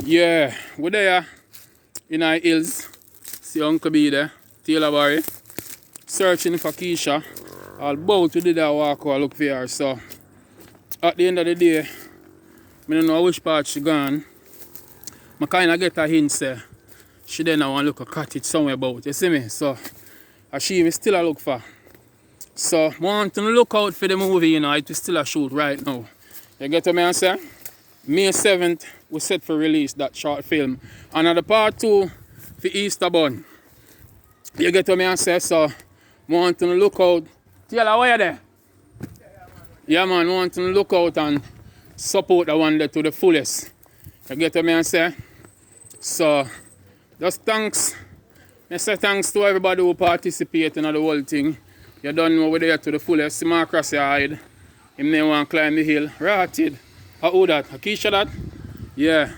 Yeah, we're there in our hills. See Uncle B there, Taylor Barry, searching for Keisha. I'll about to do that walk or look for her. So at the end of the day, I don't know which part she gone. I kind of get a hint say she then want to look a cottage somewhere about. You see me? So she me still a look for. So I want to look out for the movie, you know, it is still a shoot right now. You get what I say? May 7th, we set for release that short film. And the part 2 for Easter Bun. You get what I say? So I want to look out. Taylor, where you there? Yeah, man, I want to look out and support the one there to the fullest. You get what I say? So, just thanks. I say thanks to everybody who participated in the whole thing. You done over there to the fullest. See my cross your hide. Him may want to climb the hill. Rotted. How that? Keisha that? Yeah.